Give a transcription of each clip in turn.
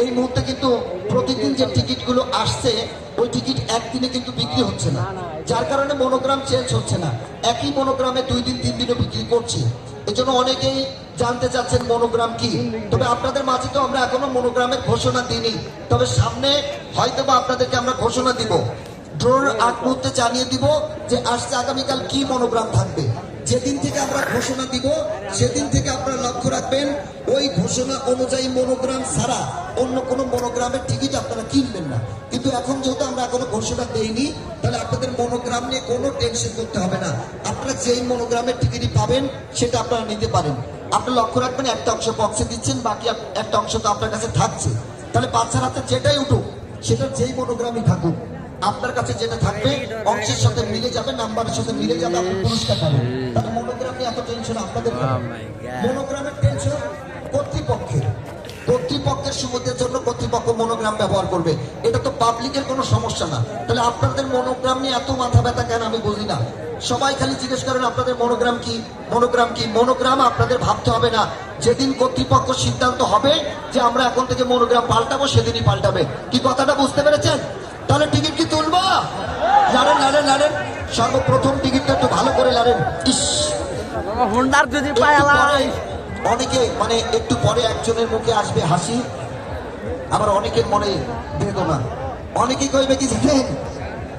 এই মুহূর্তে কিন্তু প্রতিদিন যে টিকিটগুলো আসছে ওই টিকিট একদিনে কিন্তু বিক্রি হচ্ছে না, যার কারণে মনোগ্রাম চেঞ্জ হচ্ছে না। একই মনোগ্রামে 2 দিন 3 দিনও বিক্রি করছি। এজন্য অনেকেই জানতে চাচ্ছেন মনোগ্রাম কি। তবে আপনাদের মাঝে তো আমরা এখনো মনোগ্রামের ঘোষণা দিইনি, তবে সামনে হয়তো বা আপনাদেরকে আমরা ঘোষণা দিব। ড্রোর আগ মুহূর্তে জানিয়ে দিব যে আসছে আগামীকাল কি মনোগ্রাম থাকবে। যেদিন থেকে আমরা ঘোষণা দিব সেদিন থেকে আপনারা লক্ষ্য রাখবেন ওই ঘোষণা অনুযায়ী মনোগ্রাম ছাড়া অন্য কোনো মনোগ্রামের টিকিট আপনারা কিনবেন না। কিন্তু এখন যেহেতু আমরা এখনো ঘোষণা দেইনি, তাহলে আপনাদের মনোগ্রাম নিয়ে কোনো টেনশন করতে হবে না। আপনারা যেই মনোগ্রামের টিকিটই পাবেন সেটা আপনারা নিতে পারেন। আপনি লক্ষ্য রাখবেন একটা অংশ বক্সে দিচ্ছেন, বাকি একটা অংশ তো আপনার কাছে থাকছে। তাহলে বাচ্চার হাতে যেটাই উঠুক সেটা যেই মনোগ্রামই থাকুক, আপনার কাছে যেটা থাকবে অংশের সাথে মিলে যাবে, নাম্বারের সাথে মিলে যাবে, আপনি পুরস্কার পাবেন। তাহলে মনোগ্রাম নিয়ে এত টেনশন আপনাদের মনোগ্রামের টেনশন কর্তৃপক্ষের সুবিধার জন্য কর্তৃপক্ষ মনোগ্রাম ব্যবহার করবে, এটা তো পাবলিকের কোনো সমস্যা না। তাহলে আপনাদের মনোগ্রাম নিয়ে এত মাথা ব্যথা কেন আমি বুঝি না। সবাই খালি জিজ্ঞেস করেন আপনাদের মনোগ্রাম কি, মনোগ্রাম কি। মনোগ্রাম আপনাদের ভাবতে হবে না, যেদিন কর্তৃপক্ষ সিদ্ধান্ত হবে যে আমরা এখন থেকে মনোগ্রাম পাল্টাবো সেদিনই পাল্টাবে। কি কথাটা বুঝতে পেরেছেন? তাহলে টিকিট কি তুলবো? লাড়েন লাড়েন লাড়েন, সর্বপ্রথম টিকিটটা একটু ভালো করে লাড়েন। ইস, যদি পায় অনেকে মানে একটু পরে একজনের মুখে আসবে হাসি, আবার অনেকের মনে বেদনা। অনেকে কইবে কি জানেন,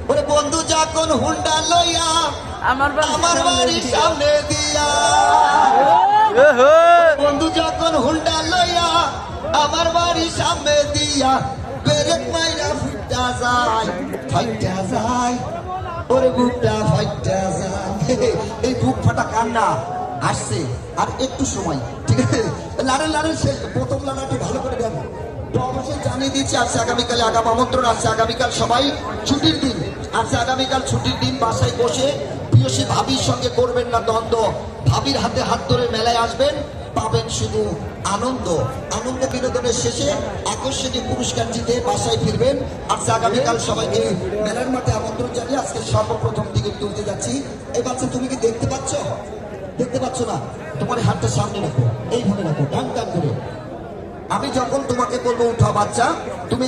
ওরে বন্ধু যখন হুন্ডা লইয়া আমার বাড়ির সামনে দিয়া, বন্ধু যখন হুন্ডা লইয়া আমার বাড়ির সামনে দিয়া ব্রেক মাইরা ফুটা যায়, ফাইটা যায়, ওরে বুকটা ফাইটা যায়। এই বুক ফাটা কান্না আসছে আর একটু সময়, ঠিক আছে? লাড়েন লাড়েন, প্রথম লাড়াটি ভালো করে দেন। তো অবশ্যই জানিয়ে দিচ্ছি আজকে আগামীকালে আগাম আমন্ত্রণ আছে। আগামীকাল সবাই ছুটির দিন আছে, আগামীকাল ছুটির দিন। বাসায় বসে প্রিয়সী ভাবির সঙ্গে করবেন না দ্বন্দ্ব, ভাবির হাতে হাত ধরে মেলায় আসবেন, পাবেন শুধু আনন্দ। আনন্দ বিনোদনের শেষে আকর্ষণীয় পুরস্কার জিতে বাসায় ফিরবেন। আজকে আগামীকাল সবাইকে মেলার মাঠে আমন্ত্রণ জানিয়ে আজকে সর্বপ্রথম টিকিট তুলতে যাচ্ছি। এই বাচ্চা তুমি কি দেখতে পাচ্ছ? দেখতে পাচ্ছ না? তোমার হাতটা সামনে রাখো, এইভাবে রাখো, টান টান করে। আমি যখন তোমাকে বলবো উঠা বাচ্চা, তুমি